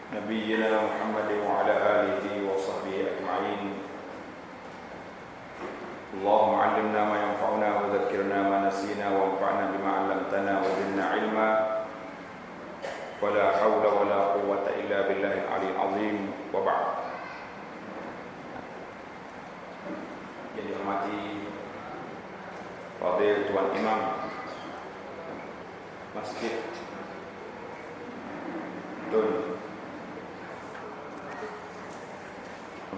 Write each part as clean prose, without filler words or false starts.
نبينا محمد وعلى آله وصحبه أجمعين. اللهم علمنا ما ينفعنا وذكرنا ما نسينا وانفعنا بما علمتنا وزدنا علما ولا حول ولا قوة إلا بالله العلي العظيم. وبعد. Yang dihormati Fadil Tuan Imam Masjid Tun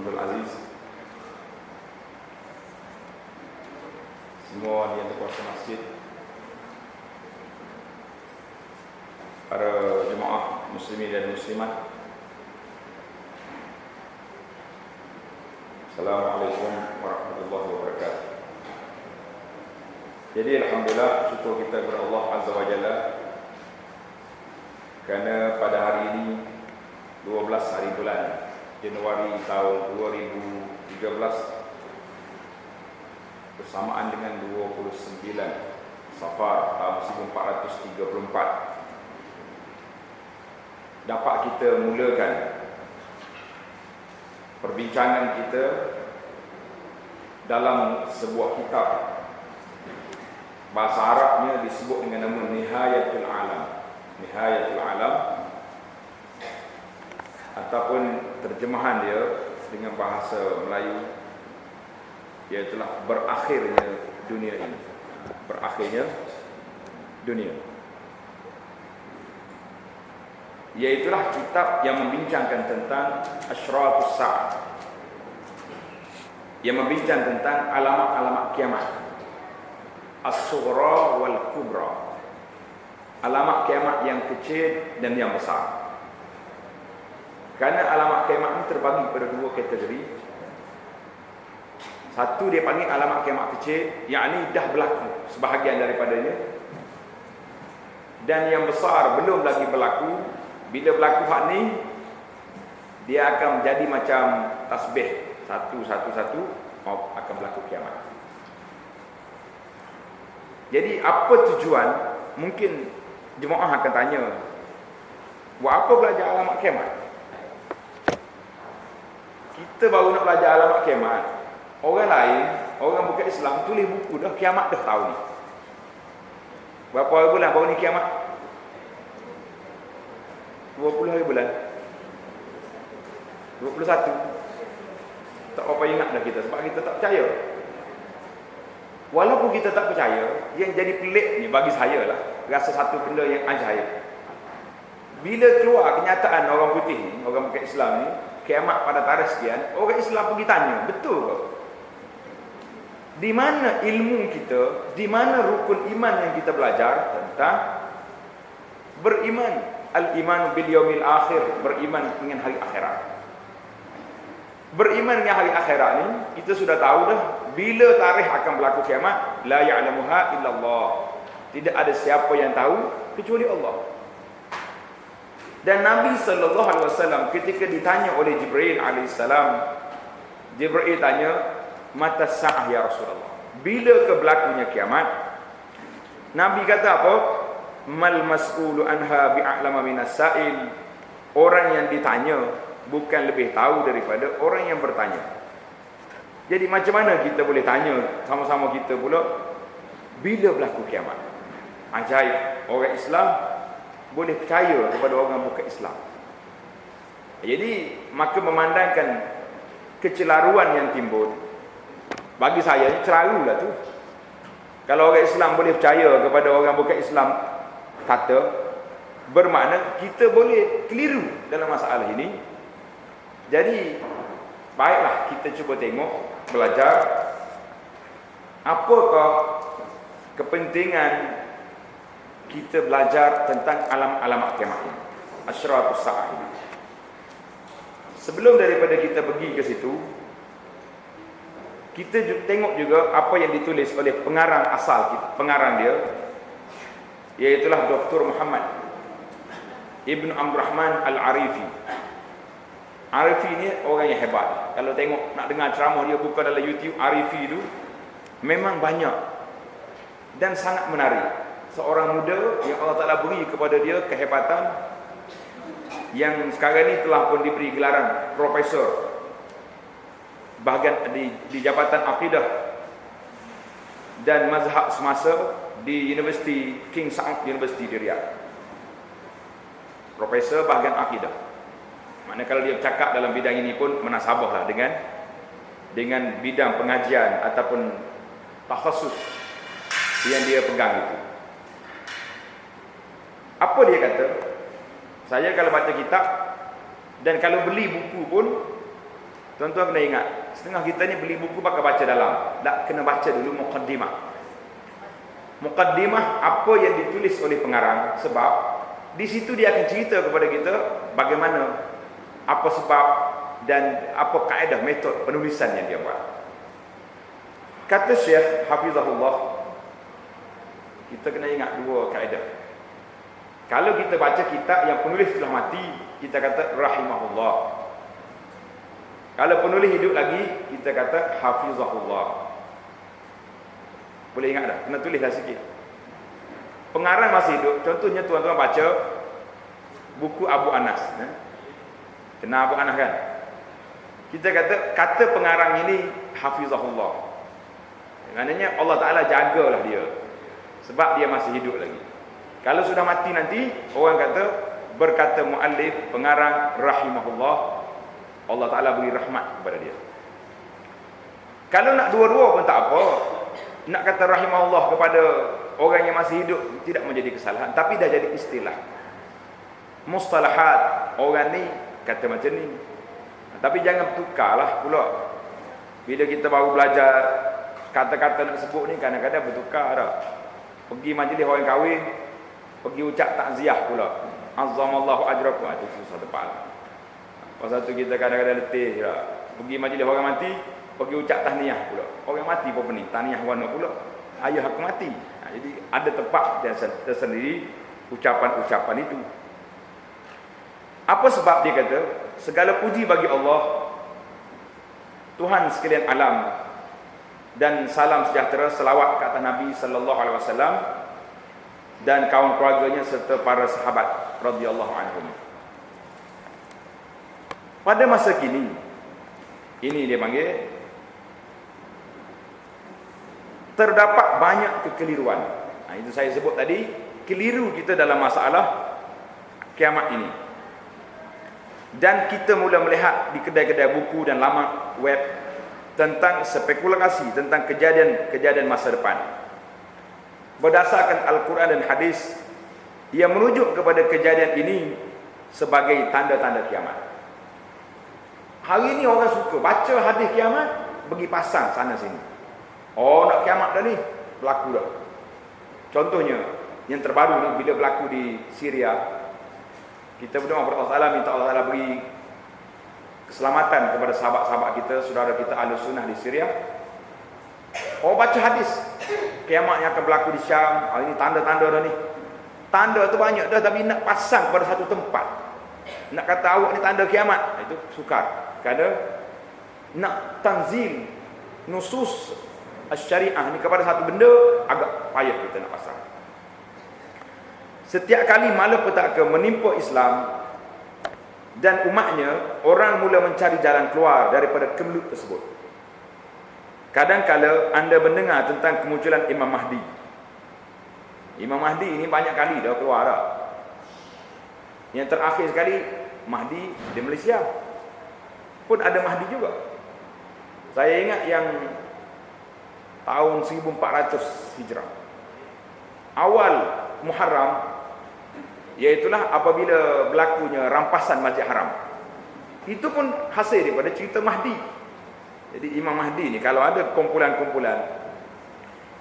Abdul Aziz, semua yang berkuasa masjid, para jemaah muslimin dan muslimat, Assalamualaikum warahmatullahi wabarakatuh. Jadi alhamdulillah, syukur kita kepada Allah Azza wa Jalla kerana pada hari ini 12 hari bulan Januari tahun 2013 bersamaan dengan 29 Safar tahun 1434 dapat kita mulakan perbincangan kita dalam sebuah kitab, bahasa Arabnya disebut dengan nama Nihayatul Alam. Nihayatul Alam, ataupun terjemahan dia dengan bahasa Melayu iaitulah berakhirnya dunia ini. Berakhirnya dunia. Iaitulah kitab yang membincangkan tentang Asyratus Sa'ah, yang membincang tentang alamat-alamat kiamat, As-Sughra wal Kubra, alamat kiamat yang kecil dan yang besar. Kerana alamat kiamat ini terbagi pada dua kategori. Satu dia panggil alamat kiamat kecil, yakni dah berlaku sebahagian daripadanya, dan yang besar belum lagi berlaku. Bila berlaku hak ni, dia akan menjadi macam tasbih, satu-satu akan berlaku kiamat. Jadi apa tujuan? Mungkin jemaah akan tanya, buat apa belajar alamat kiamat? Kita baru nak belajar alamat kiamat. Orang lain, orang bukan Islam, tulis buku dah kiamat dah tahu ni. Berapa hari bulan baru ni kiamat? 20 hari bulan, 21. Tak apa ingat dah kita, sebab kita tak percaya. Walaupun kita tak percaya, yang jadi pelik ni bagi saya lah, rasa satu benda yang ajaib. Bila keluar kenyataan orang putih ni, orang bukan Islam ni, kiamat pada tarikh sekian, orang Islam pergi tanya, betul ke? Di mana ilmu kita, di mana rukun iman yang kita belajar tentang beriman, al-iman bil yaumil akhir, beriman dengan hari akhirat. Beriman dengan hari akhirat ni, kita sudah tahu dah, bila tarikh akan berlaku kiamat, la ya'lamuha illallah. Tidak ada siapa yang tahu kecuali Allah. Dan Nabi SAW ketika ditanya oleh Jibril AS, Jibril tanya, mata sa'ah ya Rasulullah, bila ke berlakunya kiamat? Nabi kata apa? Mal mas'ulu anha bi'a'lama minas sa'il. Orang yang ditanya bukan lebih tahu daripada orang yang bertanya. Jadi macam mana kita boleh tanya sama-sama kita pula, bila berlaku kiamat? Ajaib, orang Islam boleh percaya kepada orang bukan Islam. Jadi maka memandangkan kecelaruan yang timbul, bagi saya celarulah tu. Kalau orang Islam boleh percaya kepada orang bukan Islam kata, bermakna kita boleh keliru dalam masalah ini. Jadi baiklah kita cuba tengok, belajar apakah kepentingan kita belajar tentang alamat kiamat ini, Asyratus Sa'ah ini. Sebelum daripada kita pergi ke situ, kita tengok juga apa yang ditulis oleh pengarang asal kita, pengarang dia, iaitulah Dr. Muhammad Ibn Abdurrahman Al-Arifi. Arifi ni orang yang hebat. Kalau tengok, nak dengar ceramah dia, buka dalam YouTube, Arifi itu memang banyak dan sangat menarik. Seorang muda yang Allah Ta'ala beri kepada dia kehebatan yang sekarang ini telah pun diberi gelaran profesor bahagian di Jabatan Aqidah dan Mazhab semasa di University King Saud University di Riyadh. Profesor bahagian akidah. Maknanya kalau dia bercakap dalam bidang ini pun menasabahlah dengan bidang pengajian ataupun takhasus yang dia pegang itu. Apa dia kata? Saya kalau baca kitab dan kalau beli buku pun, tuan-tuan kena ingat, setengah kita ni beli buku pakai baca dalam. Tak kena baca dulu muqaddimah. Muqaddimah apa yang ditulis oleh pengarang, sebab di situ dia akan cerita kepada kita bagaimana, apa sebab dan apa kaedah metod penulisan yang dia buat. Kata Syekh Hafizahullah, kita kena ingat dua kaedah. Kalau kita baca kitab yang penulis telah mati, kita kata rahimahullah. Kalau penulis hidup lagi, kita kata hafizahullah. Boleh ingat tak? Kena tulislah sikit. Pengarang masih hidup. Contohnya tuan-tuan baca buku Abu Anas. Kenal Abu Anas kan? Kita kata pengarang ini hafizahullah. Maknanya Allah Ta'ala jagalah dia, sebab dia masih hidup lagi. Kalau sudah mati nanti, orang kata, berkata muallif, pengarang rahimahullah, Allah Ta'ala beri rahmat kepada dia. Kalau nak dua-dua pun tak apa. Nak kata rahimahullah kepada orang yang masih hidup tidak menjadi kesalahan, tapi dah jadi istilah. Mustalahat, orang ni kata macam ni. Tapi jangan bertukarlah pula. Bila kita baru belajar kata-kata nak sebut ni, kadang-kadang bertukar dah. Pergi majlis orang kahwin, pergi ucap takziah pula. Azzamallahu ajrakum, itu susah tepat. Pasal tu kita kadang-kadang letih je. Pergi majlis orang mati, pergi ucap tahniah pula. Orang mati pun pening, tahniah warna pula. Ayah aku mati. Jadi ada tempat yang tersendiri ucapan-ucapan itu. Apa sebab dia kata? Segala puji bagi Allah, Tuhan sekalian alam, dan salam sejahtera selawat ke atas Nabi sallallahu alaihi wasallam dan kawan keluarganya serta para sahabat radhiyallahu anhum. Pada masa kini, ini dia panggil, terdapat banyak kekeliruan. Itu saya sebut tadi, keliru kita dalam masalah kiamat ini. Dan kita mula melihat di kedai-kedai buku dan laman web tentang spekulasi tentang kejadian masa depan. Berdasarkan Al-Quran dan hadis yang merujuk kepada kejadian ini sebagai tanda-tanda kiamat. Hari ini orang suka baca hadis kiamat, pergi pasang sana sini. Oh, nak kiamat dah ni, berlaku dah. Contohnya yang terbaru ni, bila berlaku di Syria, kita berdoa kepada Allah Ta'ala, minta Allah Ta'ala beri keselamatan kepada sahabat-sahabat kita, saudara kita Ahlus Sunnah di Syria. Oh, baca hadis kiamat yang akan berlaku di Syam. Ini tanda-tanda dah ni. Tanda tu banyak dah, tapi nak pasang pada satu tempat, nak kata awak ni tanda kiamat, itu sukar. Kerana nak tanzil nusus syariah ni kepada satu benda, agak payah kita nak pasang. Setiap kali malapetaka menimpa Islam dan umatnya, orang mula mencari jalan keluar daripada kemelut tersebut. Kadang-kala anda mendengar tentang kemunculan Imam Mahdi. Imam Mahdi ini banyak kali dah keluar dah. Yang terakhir sekali, Mahdi di Malaysia pun ada Mahdi juga. Saya ingat yang tahun 1400 Hijrah, awal Muharram, iaitulah apabila berlakunya rampasan Masjid Haram. Itu pun hasil daripada cerita Mahdi. Jadi Imam Mahdi ni, kalau ada kumpulan-kumpulan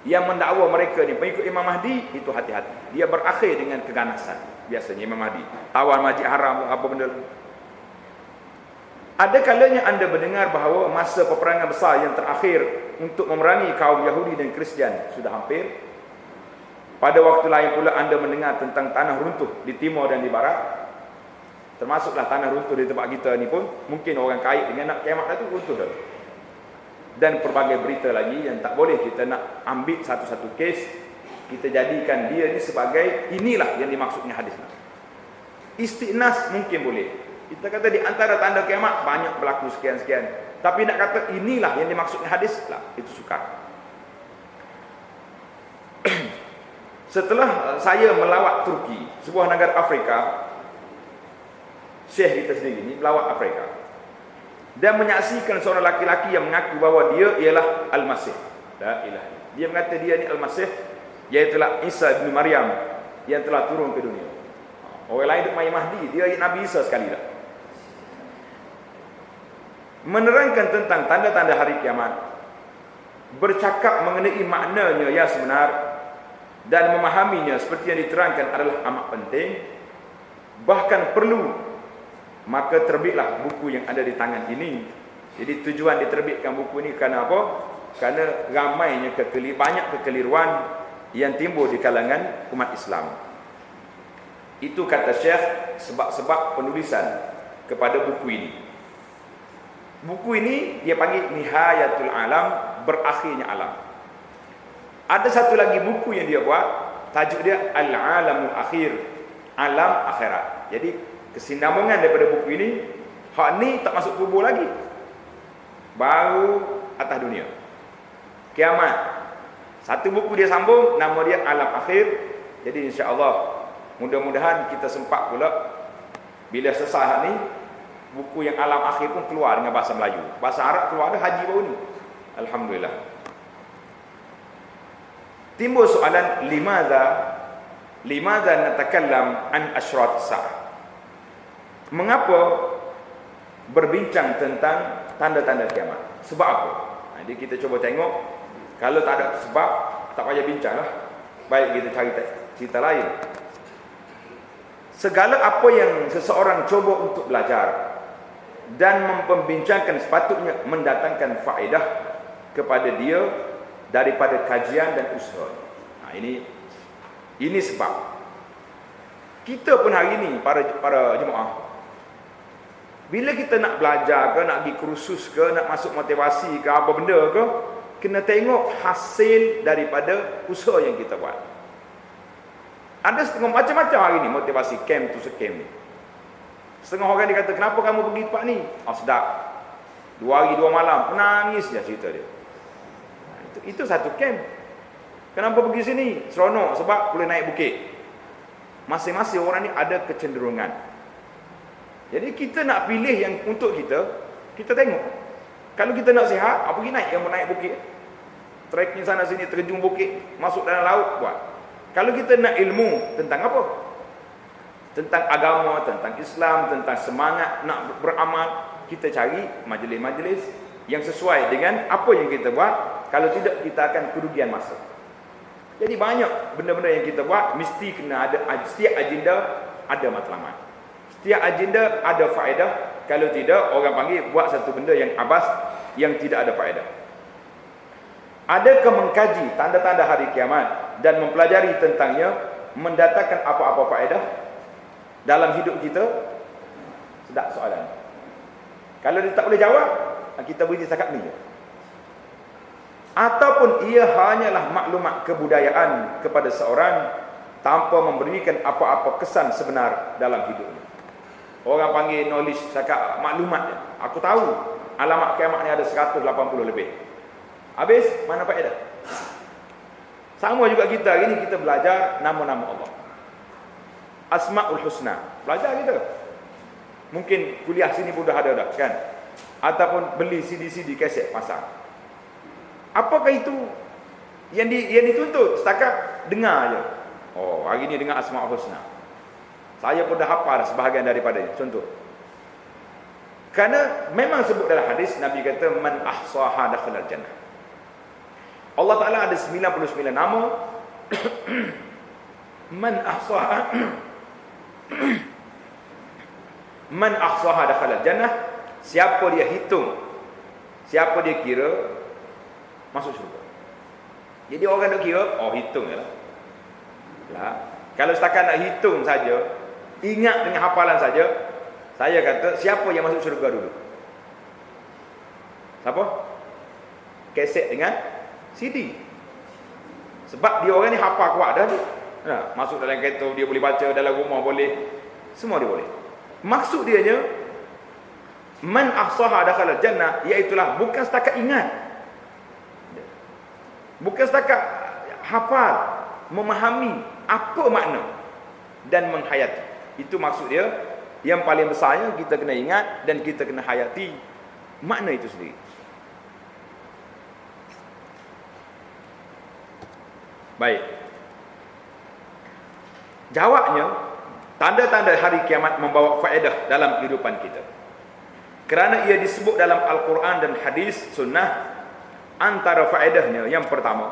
yang mendakwa mereka ni pengikut Imam Mahdi, itu hati-hati. Dia berakhir dengan keganasan. Biasanya Imam Mahdi tawan Masjid Haram, apa benda. Ada kalanya anda mendengar bahawa masa peperangan besar yang terakhir untuk memerangi kaum Yahudi dan Kristian sudah hampir. Pada waktu lain pula anda mendengar tentang tanah runtuh di timur dan di barat. Termasuklah tanah runtuh di tempat kita ni pun, mungkin orang kait dengan nak kiamat itu runtuh dah. Dan pelbagai berita lagi yang tak boleh kita nak ambil satu-satu kes, kita jadikan dia ni sebagai inilah yang dimaksudnya hadis. Istiqnas mungkin boleh. Kita kata di antara tanda kiamat banyak berlaku sekian-sekian. Tapi nak kata inilah yang dimaksudkan hadis lah, itu sukar. Setelah saya melawat Turki, sebuah negara Afrika, Syekh kita sendiri ni melawat Afrika dan menyaksikan seorang laki-laki yang mengaku bahawa dia ialah Al-Masih. La ilaha illallah. Dia mengata dia ni Al-Masih, iaitulah Isa bin Maryam yang telah turun ke dunia. Orang lain duk main Mahdi, dia Nabi Isa sekali dah. Menerangkan tentang tanda-tanda hari kiamat, bercakap mengenai maknanya yang sebenar dan memahaminya seperti yang diterangkan adalah amat penting. Bahkan perlu, maka terbitlah buku yang ada di tangan ini. Jadi tujuan diterbitkan buku ini kerana apa? Kerana ramainya banyak kekeliruan yang timbul di kalangan umat Islam. Itu kata Syekh sebab-sebab penulisan kepada buku ini. Buku ini dia panggil Nihayatul Alam, berakhirnya alam. Ada satu lagi buku yang dia buat, tajuk dia Al-Alamul Akhir, alam akhirat. Jadi kesinambungan daripada buku ini, hak ni tak masuk kubur lagi, baru atas dunia kiamat. Satu buku dia sambung, nama dia Alam Akhir. Jadi insya-Allah mudah-mudahan kita sempat pula bila selesai hak ni, buku yang Alam Akhir pun keluar dengan bahasa Melayu. Bahasa Arab keluar ada haji baru ni. Alhamdulillah. Timbul soalan, limadha natakallam an asyrat sa'ah. Mengapa berbincang tentang tanda-tanda kiamat? Sebab apa? Jadi kita cuba tengok. Kalau tak ada sebab, tak payah bincang lah. Baik kita cari cerita lain. Segala apa yang seseorang cuba untuk belajar dan memperbincangkan sepatutnya mendatangkan faedah kepada dia daripada kajian dan usaha. Nah, ini sebab kita pun hari ini para jemaah, bila kita nak belajar ke, nak pergi kursus ke, nak masuk motivasi ke, apa benda ke, kena tengok hasil daripada usaha yang kita buat. Ada setengah macam-macam hari ni motivasi camp tu sekem ni. Setengah orang dia kata, kenapa kamu pergi tempat ni? Oh sedap, 2 hari 2 malam, menangis je cerita dia. Itu satu camp. Kenapa pergi sini? Seronok sebab boleh naik bukit. Masing-masing orang ni ada kecenderungan. Jadi kita nak pilih yang untuk kita tengok. Kalau kita nak sihat, pergi naik yang menaik bukit. Trekking sana sini, terjun bukit, masuk dalam laut, buat. Kalau kita nak ilmu tentang apa? Tentang agama, tentang Islam, tentang semangat nak beramal, kita cari majlis-majlis yang sesuai dengan apa yang kita buat. Kalau tidak, kita akan kerugian masa. Jadi banyak benda-benda yang kita buat mesti kena ada, setiap agenda ada matlamat. Setiap agenda ada faedah. Kalau tidak, orang panggil buat satu benda yang abas, yang tidak ada faedah. Adakah mengkaji tanda-tanda hari kiamat dan mempelajari tentangnya mendatangkan apa-apa faedah dalam hidup kita? Sedap soalan. Kalau dia tak boleh jawab, kita beri setakat ni je. Ataupun ia hanyalah maklumat kebudayaan kepada seorang tanpa memberikan apa-apa kesan sebenar dalam hidupnya. Orang panggil knowledge, cakap maklumat je. Aku tahu alamat kiamat ni ada 180 lebih. Habis, mana faedah? Sama juga kita hari ni, kita belajar nama-nama Allah, Asma'ul Husna. Belajar kita. Mungkin kuliah sini pun dah ada dah kan? Ataupun beli CD-CD kaset pasang. Apakah itu yang dituntut? Setakat dengar je. Oh, hari ni dengar Asma'ul Husna. Saya pun dah hafal sebahagian daripadanya. Contoh. Kerana memang sebut dalam hadis, Nabi kata, man ahsaha dakhalal jannah. Allah Ta'ala ada 99 nama. Man ahsaha man ahsaha dakhalal jannah. Siapa dia hitung, siapa dia kira, masuk syurga. Jadi orang nak kira, oh hitung je lah. Kalau setakat nak hitung saja, ingat dengan hafalan saja, saya kata siapa yang masuk syurga dulu? Siapa? Kaset dengan CD. Sebab dia orang ni hafal kuat dah. Masuk dalam kereta dia boleh baca, dalam rumah boleh. Semua dia boleh. Maksud dia man ahsaha dakhala jannah, iaitulah bukan setakat ingat, bukan setakat hafal, memahami apa makna dan menghayati. Itu maksud dia. Yang paling besarnya kita kena ingat dan kita kena hayati makna itu sendiri. Baik. Jawabnya, tanda-tanda hari kiamat membawa faedah dalam kehidupan kita. Kerana ia disebut dalam Al-Quran dan hadis sunnah. Antara faedahnya, yang pertama,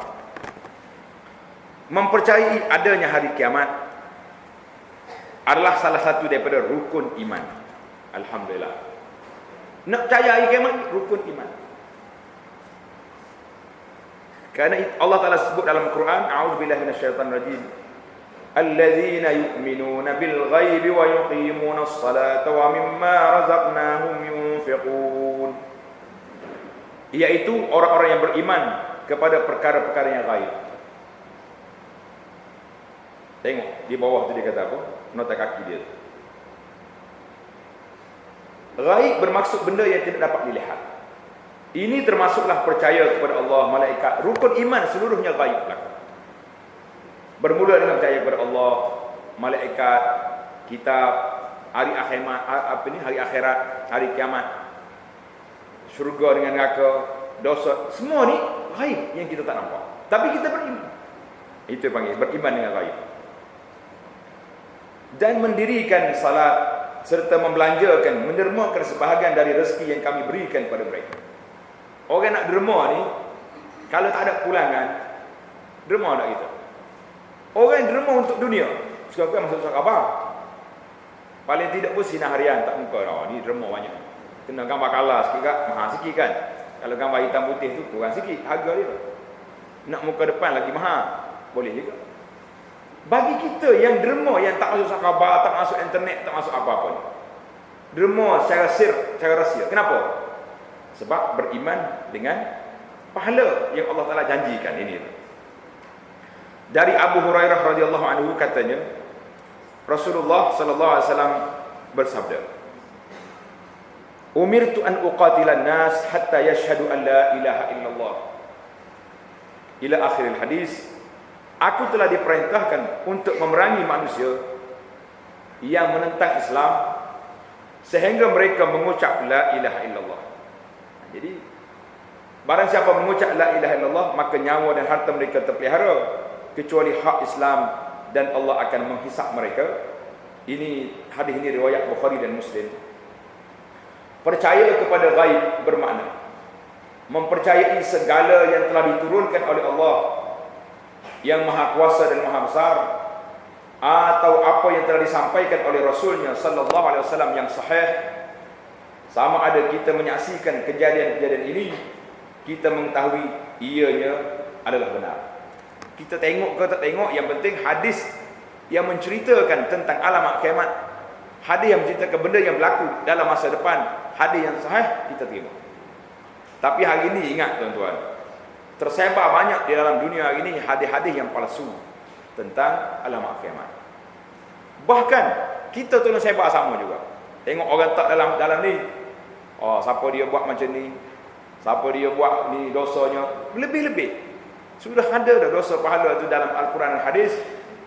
mempercayai adanya hari kiamat adalah salah satu daripada rukun iman. Alhamdulillah. Nak percaya hari kiamat, rukun iman. Kerana Allah Ta'ala sebut dalam Al-Quran, a'udzubillahi minasyaitanir rajim, alladzina yu'minuna bil ghaibi wa yuqimuna as-salata wa mimma razaqnahum yunfiqun. Iaitu orang-orang yang beriman kepada perkara-perkara yang gaib. Tengok di bawah tu dia kata apa? Nota kaki dia. Gaib bermaksud benda yang tidak dapat dilihat. Ini termasuklah percaya kepada Allah, malaikat. Rukun iman seluruhnya gaib belaka. Bermula dengan percaya kepada Allah, malaikat, kitab, hari akhirat, hari kiamat, syurga dengan neraka, dosa, semua ni gaib yang kita tak nampak. Tapi kita beriman. Itu panggil beriman dengan gaib. Dan mendirikan salat serta membelanjakan, mendermakan sebahagian dari rezeki yang kami berikan kepada mereka. Orang nak derma ni, kalau tak ada pulangan, derma tak kita? Orang yang derma untuk dunia, sekarang masuk surat khabar. Paling tidak pun sinar harian tak muka. Oh, ni derma banyak. Kena gambar kalah sikit kat, mahal sikit kan. Kalau gambar hitam putih tu kurang sikit harga dia. Nak muka depan lagi mahal. Boleh juga. Bagi kita yang derma, yang tak masuk surat khabar, tak masuk internet, tak masuk apa-apa ni, derma secara secara rahsia. Kenapa? Sebab beriman dengan pahala yang Allah Ta'ala janjikan ini. Dari Abu Hurairah radhiyallahu anhu katanya, Rasulullah sallallahu alaihi wasallam bersabda, "Umirtu an uqatilan nas hatta yashhadu an la ilaha illallah." Ila akhir hadis. Aku telah diperintahkan untuk memerangi manusia yang menentang Islam sehingga mereka mengucap la ilaha illallah. Jadi barang siapa mengucap la ilaha illallah, maka nyawa dan harta mereka terpelihara kecuali hak Islam, dan Allah akan menghisap mereka. Ini hadis ini riwayat Bukhari dan Muslim. Percaya kepada gaib bermakna mempercayai segala yang telah diturunkan oleh Allah yang maha kuasa dan maha besar, atau apa yang telah disampaikan oleh Rasulnya sallallahu alaihi wasallam yang sahih. Sama ada kita menyaksikan kejadian-kejadian ini, kita mengetahui ianya adalah benar. Kita tengok ke tak tengok, yang penting hadis yang menceritakan tentang alamat kiamat, hadis yang menceritakan benda yang berlaku dalam masa depan, hadis yang sahih kita terima. Tapi hari ini ingat tuan-tuan, tersebar banyak di dalam dunia hari ini hadis-hadis yang palsu tentang alamat kiamat. Bahkan kita tolong sebar sama juga. Tengok orang tak dalam ni, oh siapa dia buat macam ni, siapa dia buat ni dosanya, lebih-lebih. Sudah ada dah dosa pahala tu dalam Al-Quran dan hadis.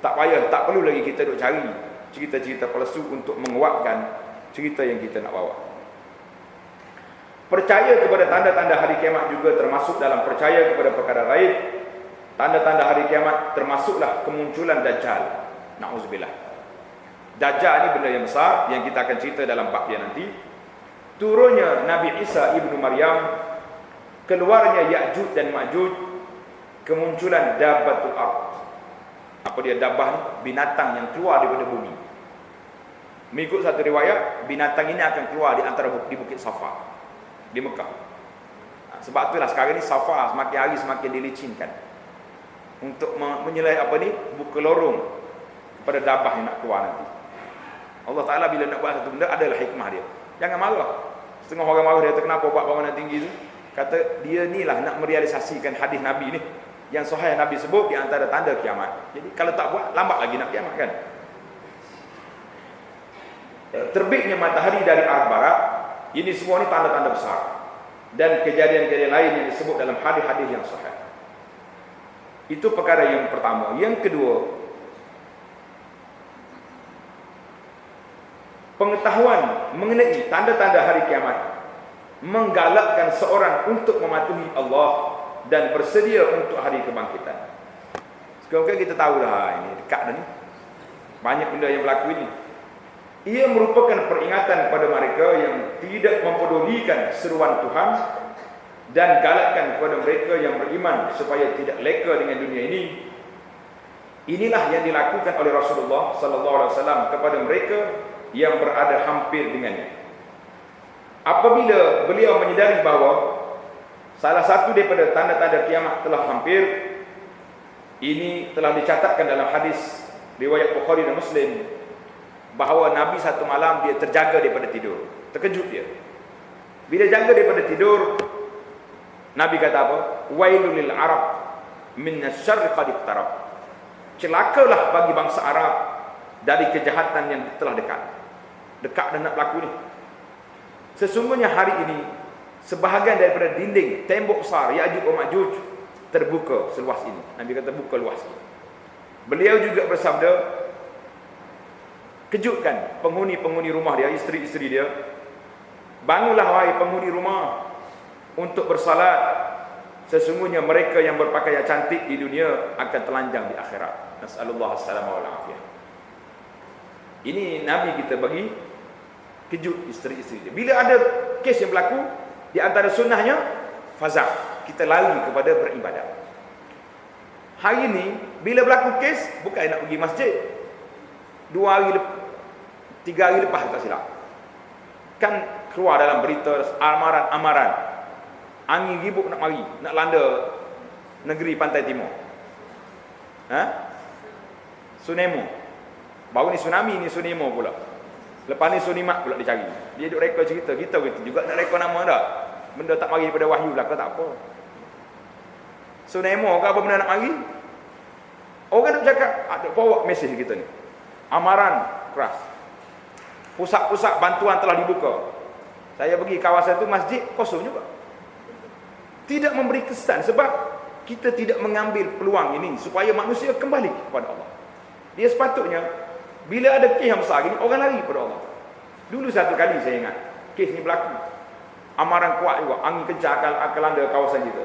Tak payah, tak perlu lagi kita duk cari cerita-cerita palsu untuk menguatkan cerita yang kita nak bawa. Percaya kepada tanda-tanda hari kiamat juga termasuk dalam percaya kepada perkara gaib. Tanda-tanda hari kiamat termasuklah kemunculan Dajjal. Na'udzubillah. Dajjal ni benda yang besar yang kita akan cerita dalam bab dia nanti. Turunnya Nabi Isa ibnu Maryam, keluarnya Ya'juj dan Ma'juj, kemunculan Dabbatul Ard. Apa dia Dabbah ni? Binatang yang keluar daripada bumi. Mengikut satu riwayat, binatang ini akan keluar di Bukit Safa di Mekah. Sebab itulah sekarang ni Safa semakin hari semakin dilicinkan untuk menyelai apa ni, buka lorong kepada Dabbah yang nak keluar nanti. Allah Ta'ala bila nak buat satu benda, adalah hikmah dia. Jangan marah. Setengah orang marah, dia kata kenapa buat bangunan tinggi tu. Kata dia ni lah nak merealisasikan hadis Nabi ni, yang sahih Nabi sebut di antara tanda kiamat. Jadi kalau tak buat, lambat lagi nak kiamat kan. terbitnya matahari dari arah barat. Ini semua ni tanda-tanda besar dan kejadian-kejadian lain yang disebut dalam hadis-hadis yang sahih. Itu perkara yang pertama. Yang kedua, pengetahuan mengenai tanda-tanda hari kiamat menggalakkan seorang untuk mematuhi Allah dan bersedia untuk hari kebangkitan. Sekarang kita tahu dah ini dekat dah ni. Banyak benda yang berlaku ini. Ia merupakan peringatan kepada mereka yang tidak mempedulikan seruan Tuhan dan galakkan kepada mereka yang beriman supaya tidak leka dengan dunia ini. Inilah yang dilakukan oleh Rasulullah sallallahu alaihi wasallam kepada mereka yang berada hampir dengannya. Apabila beliau menyadari bahawa salah satu daripada tanda-tanda kiamat telah hampir, ini telah dicatatkan dalam hadis riwayat Bukhari dan Muslim, bahawa Nabi satu malam dia terjaga daripada tidur. Terkejut dia. Bila jaga daripada tidur, Nabi kata apa? Wailul lil Arab min asyarri qad iqtarab. Celakalah bagi bangsa Arab dari kejahatan yang telah dekat. Dekat dan nak berlaku ni. Sesungguhnya hari ini sebahagian daripada dinding tembok besar Ya'juj wa Ma'juj terbuka seluas ini. Nabi kata buka luas ini. Beliau juga bersabda, kejutkan penghuni-penghuni rumah dia, isteri-isteri dia. Bangunlah wahai penghuni rumah untuk bersalat. Sesungguhnya mereka yang berpakaian cantik di dunia akan telanjang di akhirat. Nas'alullah as-salama wal afiyah. Ini Nabi kita bagi kejut isteri-isteri dia. Bila ada kes yang berlaku, di antara sunnahnya fazak, kita lari kepada beribadat. Hari ini bila berlaku kes, bukan nak pergi masjid 2 hari 3 hari lepas tak silap, kan keluar dalam berita amaran-amaran angin ribut nak mari, nak landa negeri pantai timur. Tsunami. Baru ni tsunami, ni tsunami pula. Lepas ni Sunimat pula dicari. Dia duk rekod cerita. Kita juga nak rekod nama dah. Benda tak mari daripada wahyu belaka tak apa. Tsunami ke apa benda nak mari? Orang duk cakap, ada forward message kita ni. Amaran keras. Pusat-pusat bantuan telah dibuka. Saya pergi kawasan tu, masjid kosong juga. Tidak memberi kesan sebab kita tidak mengambil peluang ini supaya manusia kembali kepada Allah. Dia sepatutnya bila ada kes yang besar gini, orang lari kepada Allah. Dulu satu kali saya ingat, kes ni berlaku. Amaran kuat juga, angin kencang akan landa kawasan kita.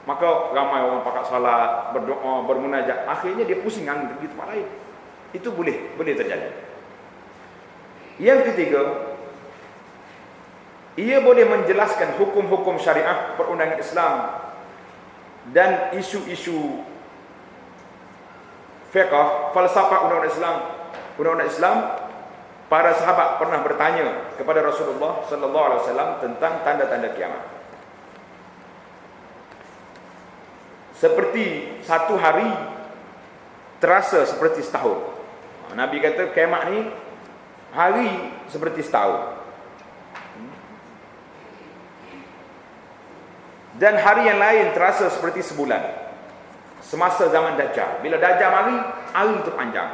Maka ramai orang pakat salat, berdoa, bermunajat. Akhirnya dia pusing angin pergi tempat lain. Itu boleh terjadi. Yang ketiga, ia boleh menjelaskan hukum-hukum syariah perundangan Islam dan isu-isu fiqh, falsafah undang-undang Islam. Para sahabat pernah bertanya kepada Rasulullah sallallahu alaihi wasallam tentang tanda-tanda kiamat. Seperti satu hari terasa seperti setahun. Nabi kata kiamat ni hari seperti setahun. Dan hari yang lain terasa seperti sebulan. Semasa zaman Dajjal. Bila Dajjal mari, hari itu panjang.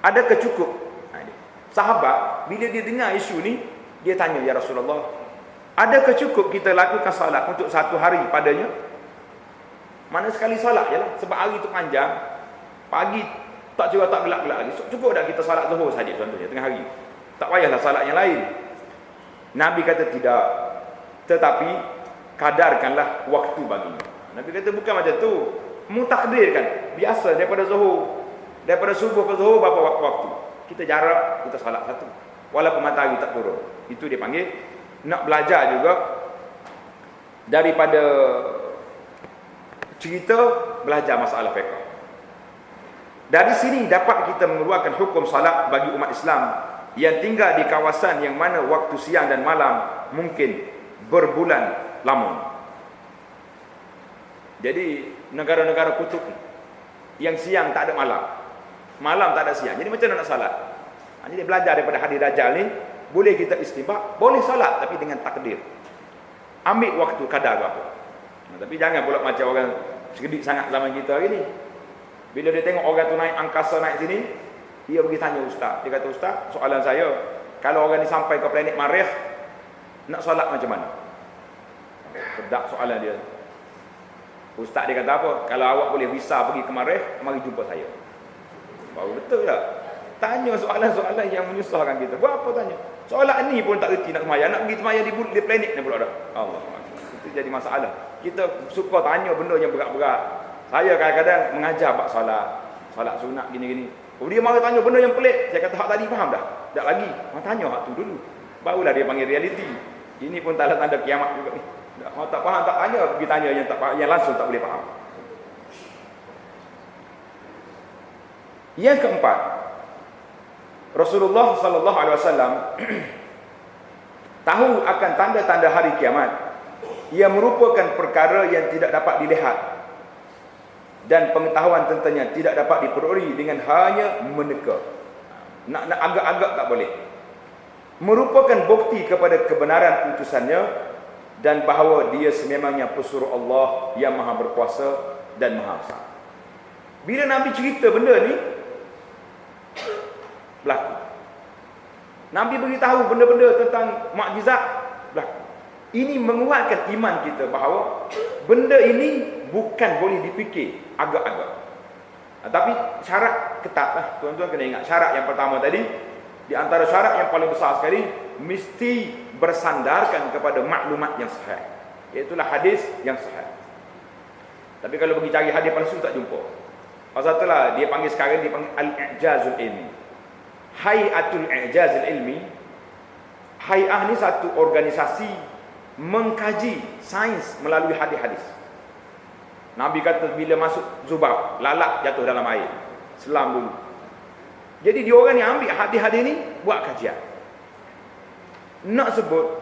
Adakah cukup? Sahabat, bila dia dengar isu ni, dia tanya, ya Rasulullah, adakah cukup kita lakukan salat untuk satu hari padanya? Mana sekali salat je lah. Sebab hari itu panjang. Pagi tak cerah, tak gelap-gelap lagi. Cukup dah kita salat zuhur saja contohnya, tengah hari. Tak payahlah salat yang lain. Nabi kata tidak. Tetapi kadarkanlah waktu baginya. Nabi kata bukan macam tu. Mutakdirkan. Biasa daripada zuhur, daripada subuh ke zuhur berapa waktu. Kita jarak, kita salat satu. Walaupun matahari tak turun. Itu dia panggil nak belajar juga daripada cerita, belajar masalah fiqh. Dari sini dapat kita mengeluarkan hukum salat bagi umat Islam yang tinggal di kawasan yang mana waktu siang dan malam mungkin berbulan lama. Jadi negara-negara kutub yang siang tak ada malam, malam tak ada siang. Jadi macam mana nak salat? Jadi belajar daripada hadis Dajjal ni, boleh kita istibak, boleh salat tapi dengan takdir. Ambil waktu kadar berapa. Tapi jangan pula macam orang cerdik sangat zaman kita hari ni. Bila dia tengok orang tu naik angkasa naik sini, dia pergi tanya ustaz. Dia kata, ustaz, soalan saya, kalau orang ni sampai ke planet Marikh, nak solat macam mana? Sedap soalan dia. Ustaz dia kata apa? Kalau awak boleh visa pergi ke Marikh, mari jumpa saya. Baru betul tak? Tanya soalan-soalan yang menyusahkan kita. Buat apa tanya? Soalan ni pun tak reti nak semayang. Nak pergi semayang di planet ni pula dah. Allah. Itu jadi masalah. Kita suka tanya benda yang berat-berat. Saya kadang-kadang mengajar bab solat sunat gini-gini. Oh, dia mari tanya benda yang pelik. Saya kata hak tadi faham dah? Tak lagi. Tanya hak tu dulu. Barulah dia panggil realiti. Ini pun tanda-tanda kiamat juga ni. Kalau tak faham, tak tanya, pergi tanya yang tak faham, yang langsung tak boleh faham. Yang keempat, Rasulullah sallallahu alaihi wasallam tahu akan tanda-tanda hari kiamat. Ia merupakan perkara yang tidak dapat dilihat, dan pengetahuan tentangnya tidak dapat diperoleh dengan hanya meneka. Nak agak-agak tak boleh. Merupakan bukti kepada kebenaran utusannya dan bahawa dia sememangnya pesuruh Allah yang maha berkuasa dan maha besar. Bila Nabi cerita benda ni berlaku, Nabi beritahu benda-benda tentang mukjizat berlaku. Ini menguatkan iman kita bahawa benda ini bukan boleh dipikir agak-agak. Tapi syarat ketat lah. Tuan-tuan kena ingat syarat yang pertama tadi. Di antara syarat yang paling besar sekali, mesti bersandarkan kepada maklumat yang sahih. Iaitulah hadis yang sahih. Tapi kalau pergi cari hadis palsu tak jumpa. Pasal itulah dia panggil sekarang, dia panggil Al-I'jazul Ilmi. Hayatul I'jazul Ilmi. Hay'ah ni satu organisasi mengkaji sains melalui hadis-hadis. Nabi kata bila masuk Zubab, lalat jatuh dalam air, selam dulu. Jadi dia orang ni ambil hadis-hadis ni buat kajian. Nak sebut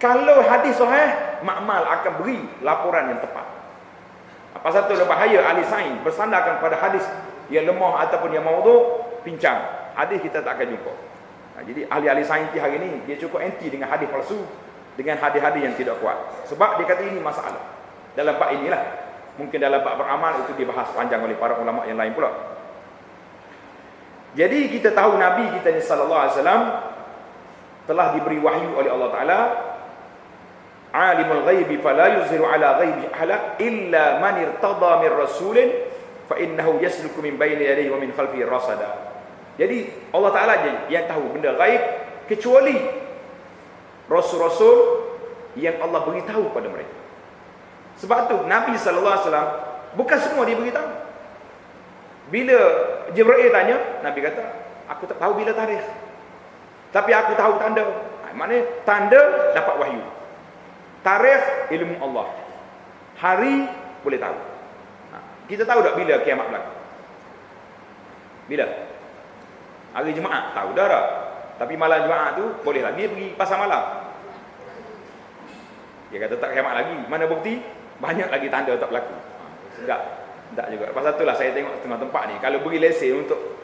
kalau hadis sahih, makmal akan beri laporan yang tepat. Apa satu bahaya ahli sains bersandarkan pada hadis yang lemah ataupun yang maudhu, pincang. Hadis kita tak akan jumpa. Jadi ahli-ahli sains hari ni dia cukup anti dengan hadis palsu, dengan hadis-hadis yang tidak kuat. Sebab dia kata ini masalah. Dalam bab inilah, mungkin dalam bab beramal itu dibahas panjang oleh para ulama yang lain pula. Jadi kita tahu Nabi kita ni sallallahu alaihi wasallam telah diberi wahyu oleh Allah Taala. Alimul ghaibi fala yuzhiru ala ghaibi ahla illa man irtada min rasulin fa innahu yasluku min bayni yadayhi wa min khalfihi rasada. Jadi Allah Taala je yang tahu benda gaib kecuali rasul-rasul yang Allah beritahu pada mereka. Sebab tu Nabi sallallahu alaihi wasallam bukan semua dia beritahu. Bila Jibril tanya, Nabi kata, aku tak tahu bila tarikh, tapi aku tahu tanda. Maknanya tanda dapat wahyu, tarikh ilmu Allah, hari boleh tahu. Kita tahu tak bila kiamat berlaku? Bila? Hari Jumaat tahu dah tak? Tapi malam Jumaat tu bolehlah dia pergi pasar malam. Dia kata tak kiamat lagi. Mana bukti? Banyak lagi tanda tak berlaku. Tak juga. Pasal itulah saya tengok tengah tempat ni, kalau beri lesen untuk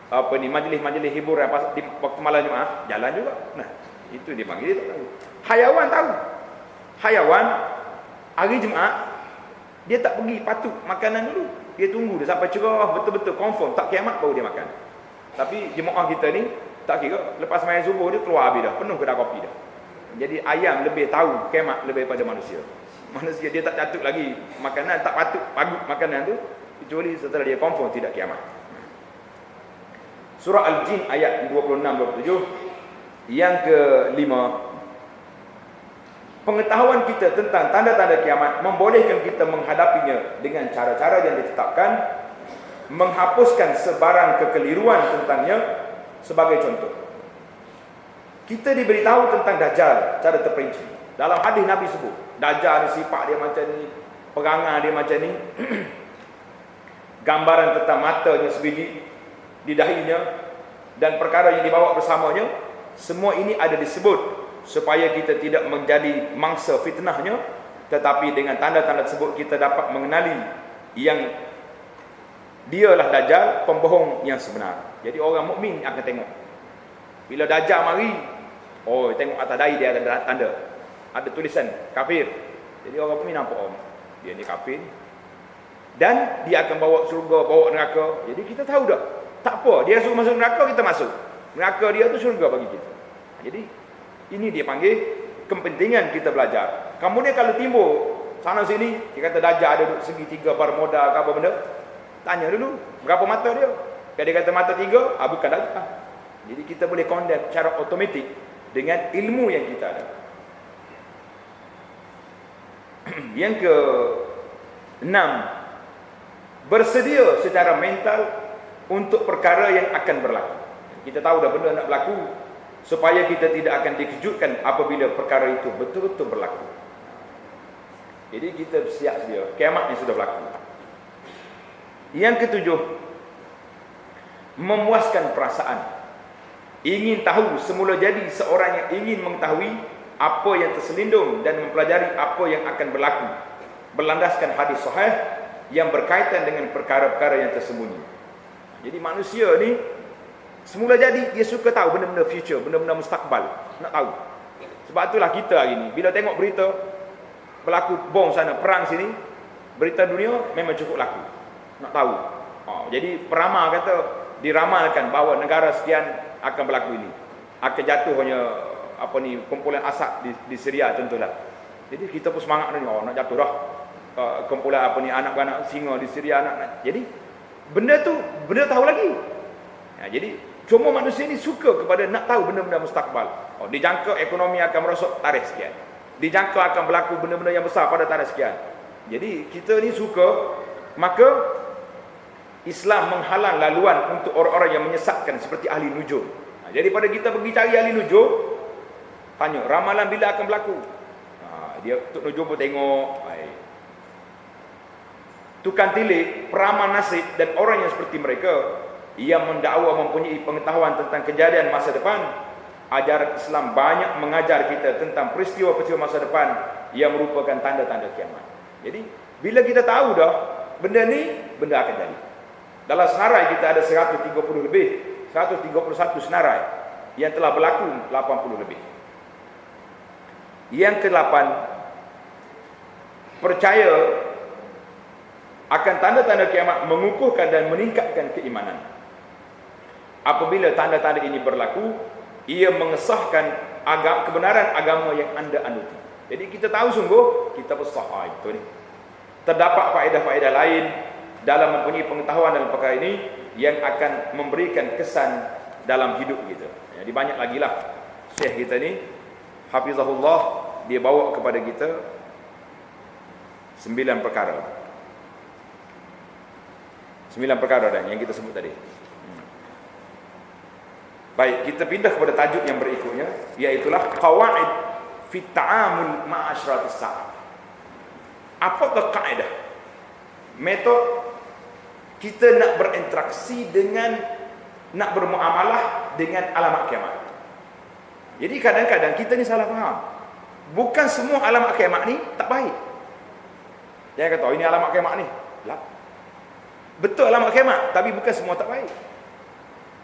apa ni majlis-majlis hiburan di waktu malam Jumaat, jalan juga. Nah, itu dia panggil, dia tak tahu. Hayawan tahu. Hayawan hari Jumaat dia tak pergi patuk makanan dulu. Dia tunggu dia sampai cerah betul-betul confirm tak kiamat baru dia makan. Tapi jemaah kita ni tak kira, lepas main subuh dia keluar habis dah, penuh kedai kopi dah. Jadi ayam lebih tahu kiamat lebih daripada manusia. Manusia dia tak catuk lagi makanan, tak patut pagut makanan tu kecuali setelah dia confirm tidak kiamat. Surah Al-Jin ayat 26-27. Yang kelima, pengetahuan kita tentang tanda-tanda kiamat membolehkan kita menghadapinya dengan cara-cara yang ditetapkan, menghapuskan sebarang kekeliruan tentangnya. Sebagai contoh, kita diberitahu tentang Dajjal cara terperinci. Dalam hadis Nabi sebut Dajjal ni sifat dia macam ni, perangai dia macam ni, gambaran tentang matanya sebiji, di dahinya, dan perkara yang dibawa bersamanya. Semua ini ada disebut supaya kita tidak menjadi mangsa fitnahnya, tetapi dengan tanda-tanda tersebut kita dapat mengenali yang dialah Dajjal, pembohong yang sebenar. Jadi orang mukmin akan tengok bila Dajjal mari, oh tengok atas dahi dia ada tanda, ada tulisan kafir. Jadi orang mukmin nampak, oh dia ni kafir, dan dia akan bawa syurga, bawa neraka. Jadi kita tahu dah, tak apa, dia suruh masuk neraka kita masuk. Neraka dia tu syurga bagi kita. Jadi ini dia panggil kepentingan kita belajar. Kemudian kalau timbul sana sini, dia kata Dajjal ada segitiga bermoda ke apa benda, tanya dulu berapa mata dia. Kalau dia kata mata 3, bukan Dajjal. Jadi kita boleh condemn secara automatik dengan ilmu yang kita ada. Yang ke-6, bersedia secara mental untuk perkara yang akan berlaku. Kita tahu dah benda nak berlaku, supaya kita tidak akan dikejutkan apabila perkara itu betul-betul berlaku. Jadi kita siap sedia, kiamat yang sudah berlaku. Yang ke-7, memuaskan perasaan. Ingin tahu, semula jadi seorang yang ingin mengetahui apa yang terselindung dan mempelajari apa yang akan berlaku, berlandaskan hadis sahih yang berkaitan dengan perkara-perkara yang tersembunyi. Jadi manusia ni semula jadi dia suka tahu benda-benda future, benda-benda mustakbal, nak tahu. Sebab itulah kita hari ni bila tengok berita berlaku bom sana, perang sini, berita dunia memang cukup laku, nak tahu. Jadi peramal kata, diramalkan bahawa negara sekian akan berlaku ini, akan jatuhnya kumpulan asap di Syria contohlah. Jadi kita pun semangat ni, nak jatuh dah kumpulan anak-anak singa di Syria jadi benda tahu lagi. Jadi cuma manusia ni suka kepada nak tahu benda-benda mustakbal. Dijangka ekonomi akan merosot tarikh sekian, dijangka akan berlaku benda-benda yang besar pada tarikh sekian. Jadi kita ni suka, maka Islam menghalang laluan untuk orang-orang yang menyesatkan seperti ahli nujum. Jadi pada kita pergi cari ahli nujum, tanya ramalan bila akan berlaku. Dia tuk nujum pun tengok. Tukang tilik, peramal nasib dan orang yang seperti mereka yang mendakwa mempunyai pengetahuan tentang kejadian masa depan. Ajaran Islam banyak mengajar kita tentang peristiwa-peristiwa masa depan yang merupakan tanda-tanda kiamat. Jadi bila kita tahu dah benda ni, benda akan jadi. Dalam senarai kita ada 131 senarai yang telah berlaku 80 lebih. Yang ke-8, percaya akan tanda-tanda kiamat, mengukuhkan dan meningkatkan keimanan. Apabila tanda-tanda ini berlaku, ia mengesahkan kebenaran agama yang anda anuti. Jadi kita tahu sungguh, kita bersah itu ni. Terdapat faedah-faedah lain dalam mempunyai pengetahuan dalam perkara ini yang akan memberikan kesan dalam hidup kita. Jadi banyak lagi lah Syekh kita ni, hafizahullah, dia bawa kepada kita 9 perkara. 9 perkara dah yang kita sebut tadi. Baik, kita pindah kepada tajuk yang berikutnya, iaitulah qawaid fi ta'amul ma'asyratis sa'ah. Apakah kaedah, metod kita nak berinteraksi dengan, nak bermuamalah dengan alamat kiamat? Jadi kadang-kadang kita ni salah faham. Bukan semua alamat kiamat ni tak baik. Jangan kata ini alamat kiamat ni. Betul alamat kiamat, tapi bukan semua tak baik.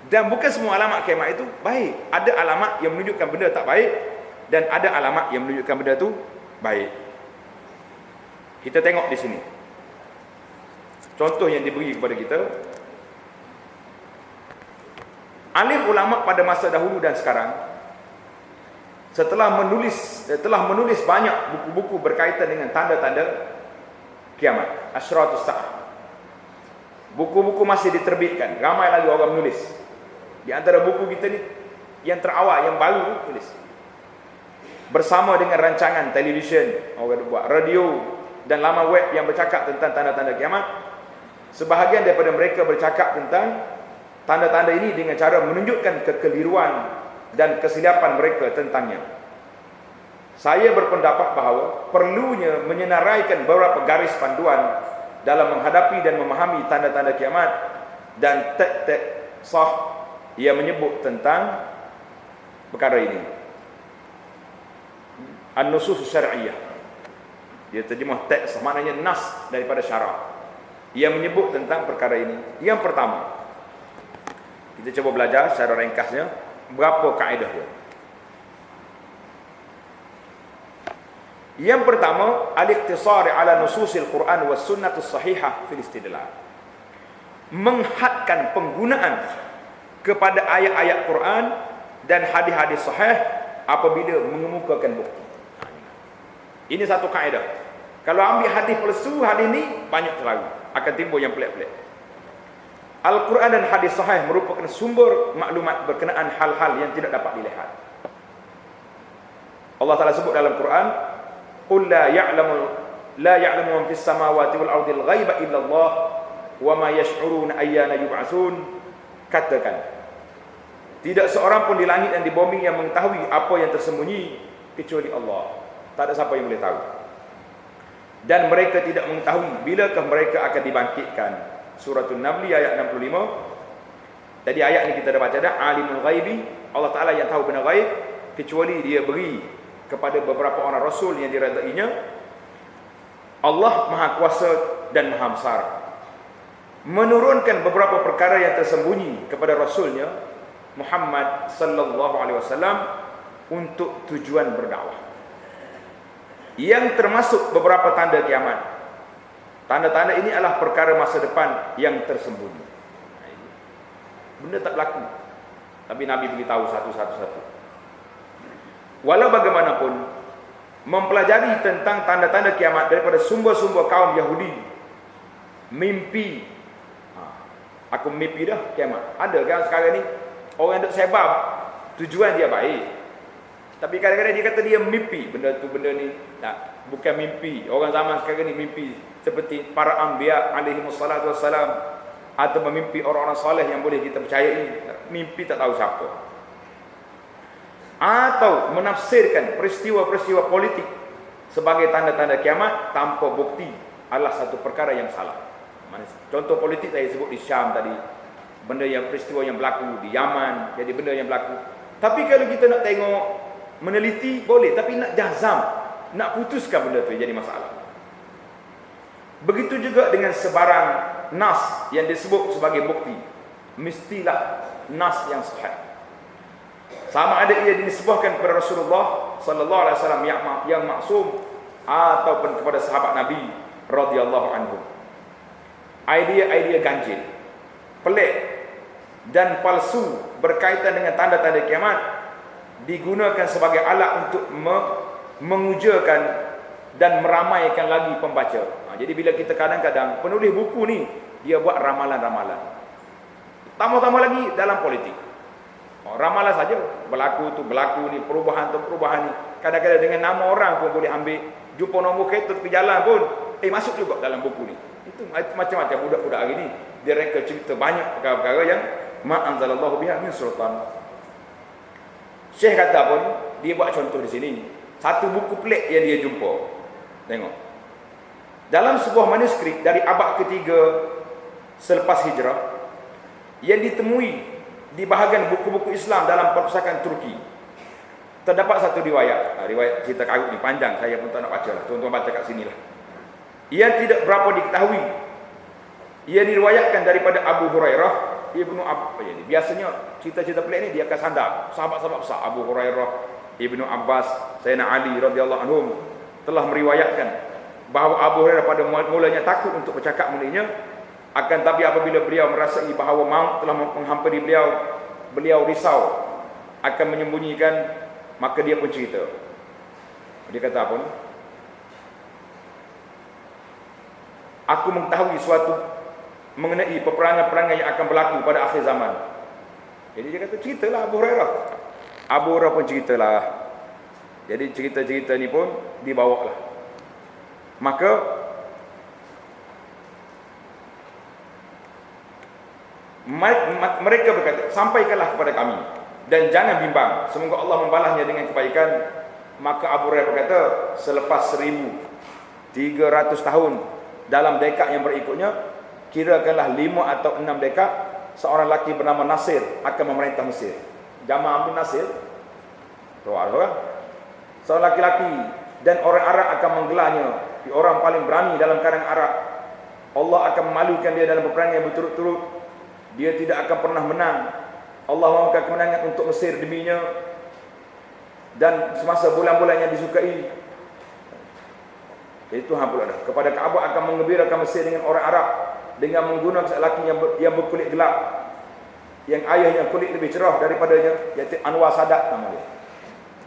Dan bukan semua alamat kiamat itu baik. Ada alamat yang menunjukkan benda tak baik, dan ada alamat yang menunjukkan benda tu baik. Kita tengok di sini contoh yang diberi kepada kita. Alim ulama pada masa dahulu dan sekarang telah menulis banyak buku-buku berkaitan dengan tanda-tanda kiamat, asyratus sa'ah. Buku-buku masih diterbitkan, ramai lagi orang menulis. Di antara buku kita ni yang terawal, yang baru tulis. Bersama dengan rancangan televisyen, orang buat radio dan laman web yang bercakap tentang tanda-tanda kiamat. Sebahagian daripada mereka bercakap tentang tanda-tanda ini dengan cara menunjukkan kekeliruan dan kesilapan mereka tentangnya. Saya berpendapat bahawa perlunya menyenaraikan beberapa garis panduan dalam menghadapi dan memahami tanda-tanda kiamat dan tek-tek sah yang menyebut tentang perkara ini. An-nusus syar'iyyah, dia terjemah teks, maknanya nas daripada syarak yang menyebut tentang perkara ini. Yang pertama, kita cuba belajar secara ringkasnya berapa kaedah dia. Yang pertama, al-iqtisar ala nususil Quran was sunnatus sahihah fil istidlal. Menghadkan penggunaan kepada ayat-ayat Quran dan hadis-hadis sahih apabila mengemukakan bukti. Ini satu kaedah. Kalau ambil hadis palsu, hadis ni banyak selalu akan timbul yang pelik-pelik. Al-Quran dan hadis sahih merupakan sumber maklumat berkenaan hal-hal yang tidak dapat dilihat. Allah Ta'ala sebut dalam Quran, "Qul la ya'lamu man fis samawati wal ardi al-ghaiba illa Allah wa ma yash'uruna ayyana yub'atsun." Katakan, tidak seorang pun di langit dan di bumi yang mengetahui apa yang tersembunyi kecuali Allah. Tak ada siapa yang boleh tahu. Dan mereka tidak mengetahui bilakah mereka akan dibangkitkan. Suratul Naml ayat 65. Tadi ayat ni kita dah baca dah, alimul ghaibi, Allah Ta'ala yang tahu benda ghaib, kecuali dia beri kepada beberapa orang rasul yang diredainya. Allah Maha Kuasa dan Maha Besar, menurunkan beberapa perkara yang tersembunyi kepada rasulnya Muhammad sallallahu alaihi wasallam untuk tujuan berdakwah, yang termasuk beberapa tanda kiamat. Tanda-tanda ini adalah perkara masa depan yang tersembunyi. Benda tak berlaku, tapi Nabi beritahu satu-satu. Walau bagaimanapun, mempelajari tentang tanda-tanda kiamat daripada sumber-sumber kaum Yahudi, mimpi. Aku mimpi dah kiamat. Ada kan sekarang ni orang duk sebab tujuan dia baik, tapi kadang-kadang dia kata dia mimpi benda tu, benda ni tak, bukan mimpi. Orang zaman sekarang ni mimpi seperti para anbiya alaihi wassalatu wassalam, atau memimpi orang-orang soleh yang boleh kita percayai. Mimpi tak tahu siapa. Atau menafsirkan peristiwa-peristiwa politik sebagai tanda-tanda kiamat tanpa bukti adalah satu perkara yang salah. Contoh politik saya sebut di Syam tadi, benda yang peristiwa yang berlaku di Yaman, jadi benda yang berlaku. Tapi kalau kita nak tengok, meneliti boleh, tapi nak jazam, nak putuskan benda tu jadi masalah. Begitu juga dengan sebarang nas yang disebut sebagai bukti, mestilah nas yang sahih. Sama ada ia dinisbahkan kepada Rasulullah sallallahu alaihi wasallam yang maksum, ataupun kepada sahabat Nabi radhiyallahu anhu. Idea-idea ganjil, pelik dan palsu berkaitan dengan tanda-tanda kiamat digunakan sebagai alat untuk mengujakan dan meramaikan lagi pembaca. Jadi bila kita kadang-kadang penulis buku ni dia buat ramalan-ramalan, tambah-tambah lagi dalam politik. Ramalan saja, berlaku tu berlaku ni, perubahan tu perubahan ni. Kadang-kadang dengan nama orang pun boleh ambil, jumpa nombor kereta tepi jalan pun masuk juga dalam buku ni. Itu macam-macam budak-budak hari ni dia reka cerita banyak perkara-perkara yang ma anzalallahu biha min sultan. Syekh kata apa ni? Dia buat contoh di sini. Satu buku pelik yang dia jumpa. Tengok. Dalam sebuah manuskrip dari abad ketiga selepas hijrah yang ditemui di bahagian buku-buku Islam dalam perpustakaan Turki, terdapat satu riwayat. Riwayat cerita karut ni panjang, saya pun tak nak baca lah. Tuan-tuan baca kat sini lah. Ia tidak berapa diketahui. Ia diriwayatkan daripada Abu Hurairah Ibnu Abbas. Biasanya cerita-cerita pelik ni dia akan sandar sahabat-sahabat besar. Abu Hurairah, Ibnu Abbas, Sayyidina Ali radhiyallahu anhum telah meriwayatkan bahawa Abu Hurairah pada mulanya takut untuk bercakap mengenainya, akan tapi apabila beliau merasai bahawa maut telah menghampiri beliau risau akan menyembunyikan, maka dia pun cerita. Dia kata apa ni? Aku mengetahui suatu mengenai peperangan-peperangan yang akan berlaku pada akhir zaman. Jadi dia kata ceritalah Abu Hurairah. Abu Hurairah pun ceritalah. Jadi cerita-cerita ni pun dibawalah. Maka mereka berkata, sampaikanlah kepada kami dan jangan bimbang, semoga Allah membalasnya dengan kebaikan. Maka Abu Hurairah berkata, selepas 1300 tahun dalam dekad yang berikutnya, kirakanlah 5 atau 6 dekad, seorang lelaki bernama Nasir akan memerintah Mesir. Jamaah bin Nasir, seorang laki-laki, dan orang Arab akan menggelarnya orang paling berani dalam kalangan Arab. Allah akan memalukan dia dalam peperangan yang berturut-turut. Dia tidak akan pernah menang. Allah mahukan kemenangan untuk Mesir deminya, dan semasa bulan-bulan yang disukai. Jadi Tuhan pula dah kepada Kaabah akan menggembirakan Mesir dengan orang Arab dengan menggunakan lelaki yang berkulit gelap. yang ayahnya kulit lebih cerah daripadanya, iaitu Anwar Sadat nama dia.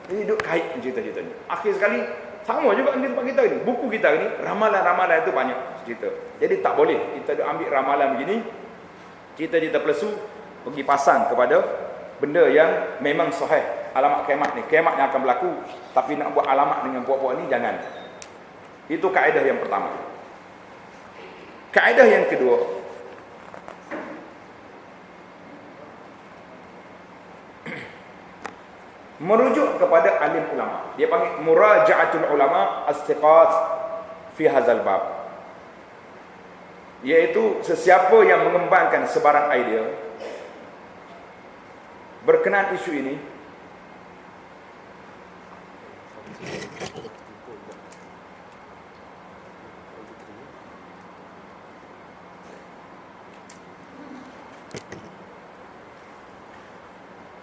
Ini duk kait cerita-cerita ni. Akhir sekali sama juga di tempat kita ni. Buku kita ni ramalan-ramalan itu banyak cerita. Jadi tak boleh kita ambil ramalan begini, cerita-cerita pelesu pergi pasang kepada benda yang memang sahih. Alamat kiamat ni, kiamat yang akan berlaku, tapi nak buat alamat dengan puak-puak ni jangan. Itu kaedah yang pertama. Kaedah yang kedua, merujuk kepada alim ulama. Dia panggil muraja'atul ulama as-siqat fi hadzal bab. Iaitu sesiapa yang mengembangkan sebarang idea berkenaan isu ini,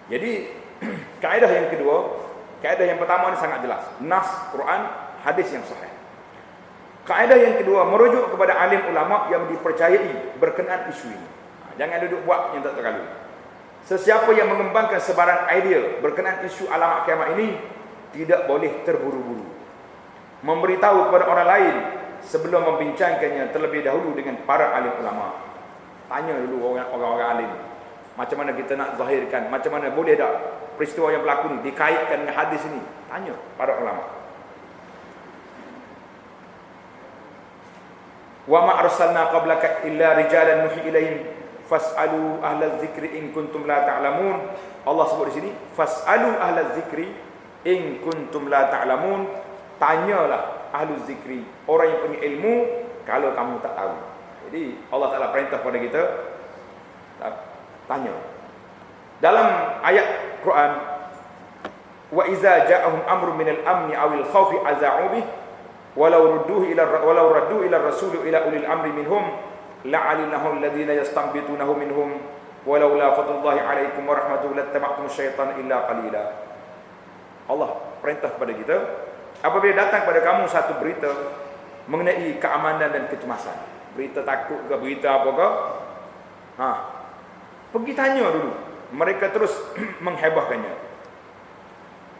jadi kaedah yang kedua, kaedah yang pertama ni sangat jelas. Nas Quran, hadis yang sahih. Kaedah yang kedua, merujuk kepada alim ulama yang dipercayai berkenaan isu ini. Jangan duduk buat yang tak terlalu. Sesiapa yang mengembangkan sebarang idea berkenaan isu alamat kiamat ini tidak boleh terburu-buru memberitahu kepada orang lain sebelum membincangkannya terlebih dahulu dengan para alim ulama. Tanya dulu orang-orang alim, macam mana kita nak zahirkan, macam mana boleh tak peristiwa yang berlaku ni dikaitkan dengan hadis ini. Tanya para ulama. Wa ma arsalna qablaka illa rijalan nuhi ilaihim fas'alu ahlaz zikri in kuntum la ta'lamun. Allah sebut di sini fas'alu ahlaz zikri in kuntum la ta'lamun. Tanyalah ahluz zikri, orang yang punya ilmu, kalau kamu tak tahu. Jadi Allah Taala perintah kepada kita tanya. Dalam ayat Quran, wa iza ja'ahum amrun minal amni awil khawfi aza'u bih walau raddu ila rasul ila ulil amri minhum la'alinahu alladhina yastanbitunahu minhum walau la fadlullahi alaikum wa rahmatuhu lattaba'tum syaitan illa qalila. Allah perintah kepada kita, apabila datang kepada kamu satu berita mengenai keamanan dan kecemasan, berita takut ke, berita apa ke, pergi tanya dulu. Mereka terus menghebahkannya.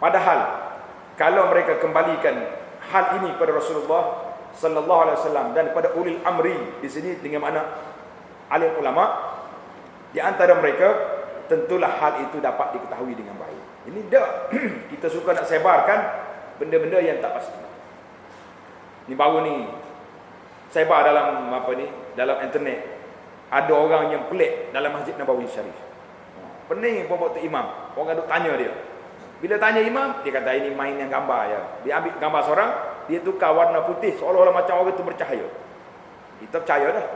Padahal kalau mereka kembalikan hal ini pada Rasulullah sallallahu alaihi wasallam dan pada ulil amri, di sini dengan makna alim ulama di antara mereka, tentulah hal itu dapat diketahui dengan baik. Ini dah kita suka nak sebarkan benda-benda yang tak pasti. Ni baru ni sebar dalam dalam internet, ada orang yang pelik dalam Masjid Nabawi Syarif. Pening pun tu imam. Orang duk tanya dia. Bila tanya imam, dia kata ini main yang gambar ya. Dia ambil gambar seorang, dia tukar warna putih seolah-olah macam orang tu bercahaya. Kita percaya dah.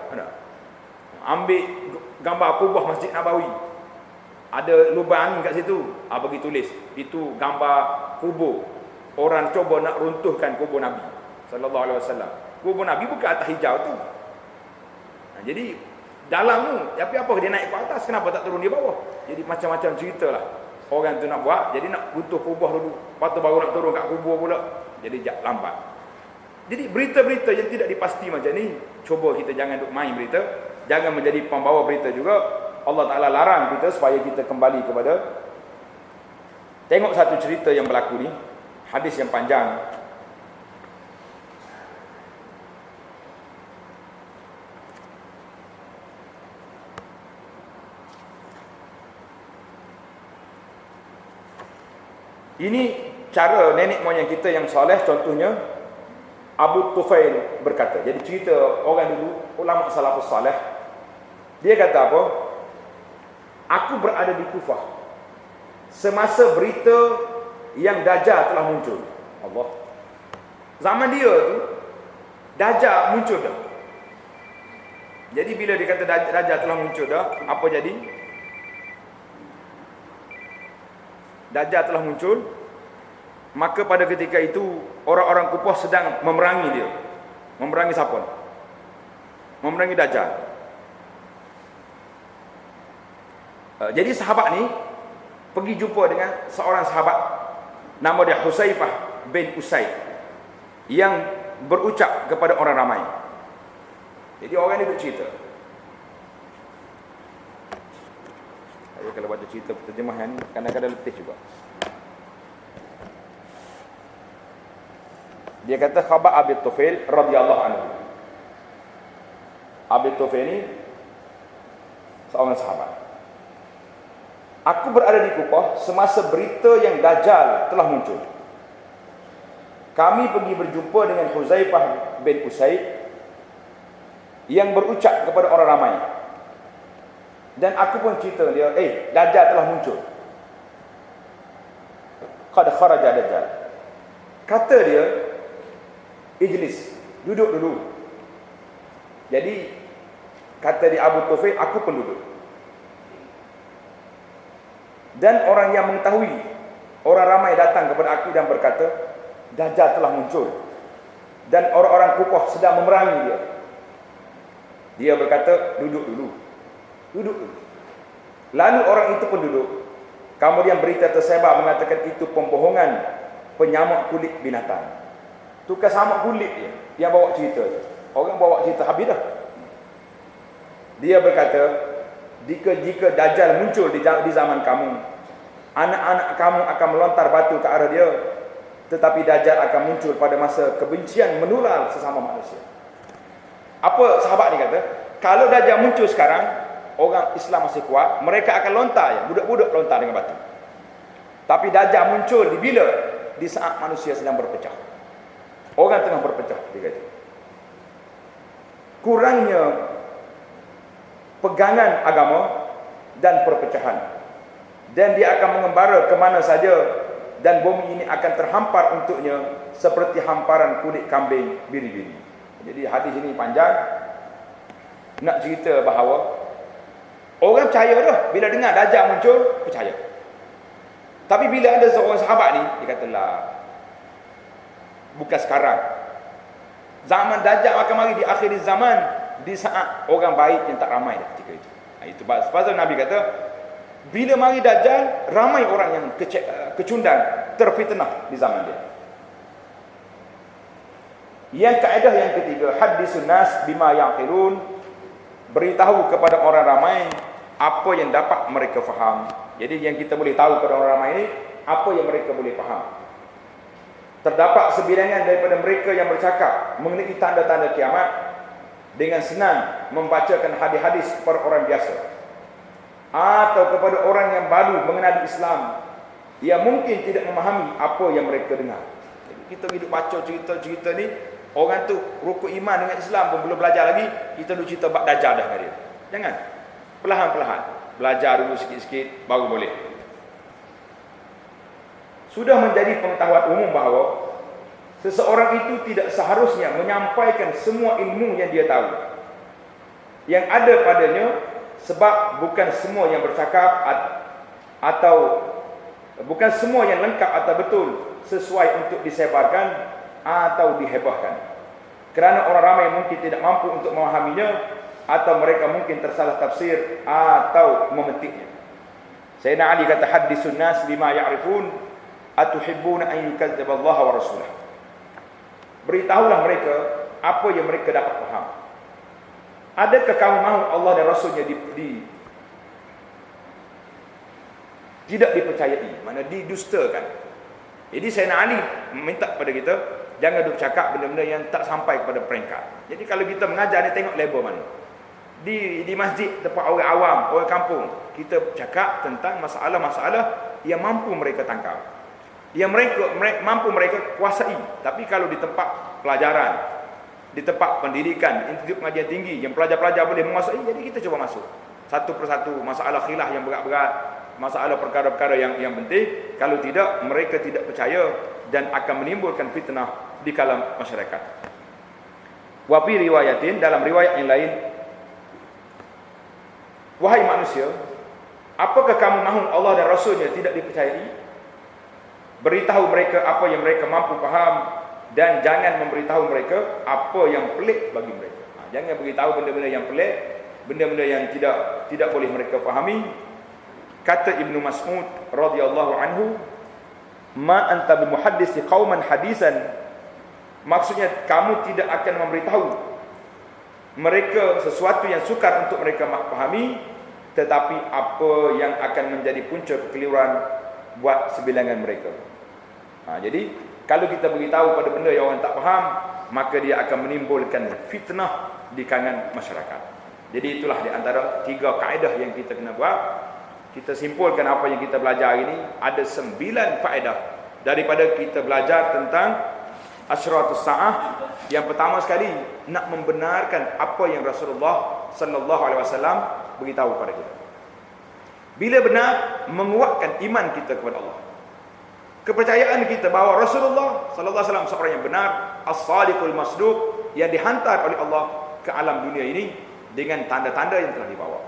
Ambil gambar kubah Masjid Nabawi, ada lubang angin kat situ, bagi tulis itu gambar kubur. Orang cuba nak runtuhkan kubur Nabi sallallahu alaihi wasallam. Kubur Nabi bukan atas hijau tu. Jadi dalam tu, tapi apa dia naik ke atas, kenapa tak turun di bawah? Jadi macam-macam cerita lah orang tu nak buat. Jadi nak runtuh kubur dulu, lepas tu baru nak turun kat kubur pula. Jadi lambat. Jadi berita-berita yang tidak dipasti macam ni, cuba kita jangan duk main berita, jangan menjadi pembawa berita juga. Allah Ta'ala larang kita supaya kita kembali kepada, tengok satu cerita yang berlaku ni, hadis yang panjang. Ini cara nenek moyang kita yang soleh. Contohnya Abu Tufail berkata, jadi cerita orang dulu, ulama salafus saleh, dia kata apa? Aku berada di Kufah semasa berita yang Dajjal telah muncul. Allah, zaman dia tu Dajjal muncul dah. Jadi bila dia kata Dajjal telah muncul dah, apa jadi? Dajjal telah muncul, maka pada ketika itu orang-orang Kufah sedang memerangi dia. Memerangi siapa? Memerangi Dajjal. Jadi sahabat ni pergi jumpa dengan seorang sahabat, nama dia Husaifah bin Usaid, yang berucap kepada orang ramai. Jadi orang ni bercerita, Saya kalau baca cerita terjemahan ni kadang-kadang letih juga. Dia kata khabar Abi Tufail radhiyallahu anhu. Abi Tufail ni seorang sahabat. Aku berada di Kufah semasa berita yang Dajjal telah muncul. Kami pergi berjumpa dengan Huzaifah bin Usaid yang berucap kepada orang ramai. Dan aku pun cerita dia, Dajjal telah muncul. Qad kharaja Dajjal. Kata dia, Ijlis, duduk dulu. Jadi kata di Abu Tufail, aku pun duduk. Dan orang yang mengetahui, orang ramai datang kepada aku dan berkata, Dajjal telah muncul. Dan orang-orang Kufah sedang memerangi dia. Dia berkata, duduk dulu. Duduk dulu. Lalu orang itu pun duduk. Kemudian berita tersebar mengatakan itu pembohongan penyamuk kulit binatang. Tukar samak kulit dia yang bawa cerita. Orang bawa cerita habis dah. Dia berkata, jika Dajjal muncul di zaman kamu, anak-anak kamu akan melontar batu ke arah dia, tetapi Dajjal akan muncul pada masa kebencian menular sesama manusia. Apa sahabat ni kata? Kalau Dajjal muncul sekarang, orang Islam masih kuat, mereka akan lontar ya, budak-budak lontar dengan batu. Tapi Dajjal muncul di saat manusia sedang berpecah. Orang tengah berpecah, dia kata. Kurangnya pegangan agama dan perpecahan. Dan dia akan mengembara ke mana saja, dan bumi ini akan terhampar untuknya seperti hamparan kulit kambing biri-biri. Jadi hadis ini panjang, nak cerita bahawa orang percaya dah bila dengar Dajjal muncul, percaya. Tapi bila ada seorang sahabat ni, dia kata lah, bukan sekarang. Zaman Dajjal akan mari di akhir zaman, di saat orang baik yang tak ramai dah ketika itu. Itu sebab Nabi kata, bila mari Dajjal, ramai orang yang kecundang, terfitnah di zaman dia. Yang kaedah yang ketiga, hadisun nas bima yaqilun, beritahu kepada orang ramai apa yang dapat mereka faham. Jadi yang kita boleh tahu kepada orang ramai ini, apa yang mereka boleh faham. Terdapat sebilangan daripada mereka yang bercakap mengenai tanda-tanda kiamat dengan senang membacakan hadis-hadis kepada orang biasa atau kepada orang yang baru mengenal Islam yang mungkin tidak memahami apa yang mereka dengar. Jadi kita hidup baca cerita-cerita ni, orang tu rukuk iman dengan Islam pun belum belajar lagi, kita dulu cerita bab Dajjal dah dengan dia. Jangan. Perlahan-perlahan belajar dulu sikit-sikit baru boleh. Sudah menjadi pengetahuan umum bahawa seseorang itu tidak seharusnya menyampaikan semua ilmu yang dia tahu, yang ada padanya, sebab bukan semua yang bercakap atau bukan semua yang lengkap atau betul sesuai untuk disebarkan atau dihebahkan. Kerana orang ramai mungkin tidak mampu untuk memahaminya, atau mereka mungkin tersalah tafsir atau memetiknya. Sayyidina Ali kata, hadisun nas bima ya'rifun atuhibbuna an yukazzaba Allah wa rasulah. Beritahulah mereka apa yang mereka dapat faham. Adakah kamu mahu Allah dan Rasulnya tidak dipercayai, mana didustakan? Jadi Sayyidina Ali minta kepada kita, jangan duk cakap benda-benda yang tak sampai kepada peringkat. Jadi kalau kita mengajar ni, tengok level mana. Di masjid, tempat orang awam, orang kampung, kita cakap tentang masalah-masalah yang mampu mereka tangkap, yang mampu mereka kuasai. Tapi kalau di tempat pelajaran, di tempat pendidikan, institut pengajian tinggi yang pelajar-pelajar boleh menguasai, jadi kita cuba masuk satu persatu masalah khilaf yang berat-berat, masalah perkara-perkara yang penting. Kalau tidak, mereka tidak percaya dan akan menimbulkan fitnah di kalangan masyarakat. Wa fi riwayatin, dalam riwayat yang lain, wahai manusia, apakah kamu mahu Allah dan Rasulnya tidak dipercayai? Beritahu mereka apa yang mereka mampu faham, dan jangan memberitahu mereka apa yang pelik bagi mereka. Jangan beritahu benda-benda yang pelik, benda-benda yang tidak boleh mereka fahami. Kata Ibnu Mas'ud radhiyallahu anhu, ma anta bimuhaddisi qauman hadisan, maksudnya kamu tidak akan memberitahu mereka sesuatu yang sukar untuk mereka fahami, tetapi apa yang akan menjadi punca kekeliruan buat sebilangan mereka. Jadi kalau kita beritahu pada benda yang orang tak faham, maka dia akan menimbulkan fitnah di kalangan masyarakat. Jadi itulah di antara 3 kaedah yang kita kena buat. Kita simpulkan apa yang kita belajar ini, ada 9 faedah daripada kita belajar tentang Asyratus Sa'ah. Yang pertama sekali, nak membenarkan apa yang Rasulullah sallallahu alaihi wasallam beritahu kepada kita. Bila benar, menguatkan iman kita kepada Allah. Kepercayaan kita bahawa Rasulullah sallallahu alaihi wasallam seorang yang benar, as-sadiqul masduq, yang dihantar oleh Allah ke alam dunia ini dengan tanda-tanda yang telah dibawa.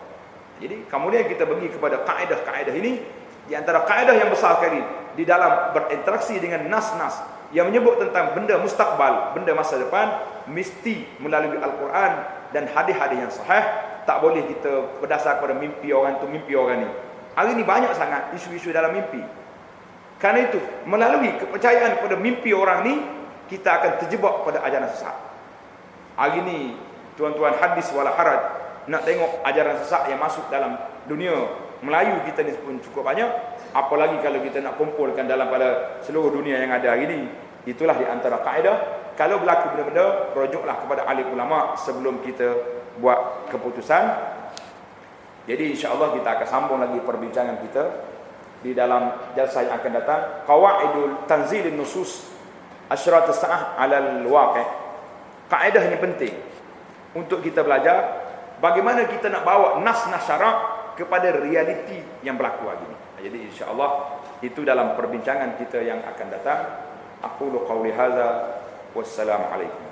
Jadi kemudian kita pergi kepada kaedah-kaedah ini. Di antara kaedah yang besar sekali di dalam berinteraksi dengan nas-nas yang menyebut tentang benda mustaqbal, benda masa depan, mesti melalui Al-Quran dan hadis-hadis yang sahih. Tak boleh kita berdasar pada mimpi orang tu, mimpi orang ni. Hari ni banyak sangat isu-isu dalam mimpi. Kerana itu, melalui kepercayaan pada mimpi orang ni, kita akan terjebak pada ajaran sesat. Hari ni, tuan-tuan, hadis wala haraj, nak tengok ajaran sesat yang masuk dalam dunia Melayu kita ni pun cukup banyak. Apalagi kalau kita nak kumpulkan dalam pada seluruh dunia yang ada hari ni. Itulah di antara kaedah. Kalau berlaku benda-benda, rujuklah kepada alim ulama sebelum kita buat keputusan. Jadi insya-Allah kita akan sambung lagi perbincangan kita di dalam jalsah yang akan datang. Qawaidul tanzilin nusus Asyratus Sa'ah 'alal waqi'. Kaedah ini penting untuk kita belajar bagaimana kita nak bawa nas-nas syarak kepada realiti yang berlaku hari ini. Jadi insya-Allah itu dalam perbincangan kita yang akan datang. Aqulu qawli hadza wassalamu alaikum.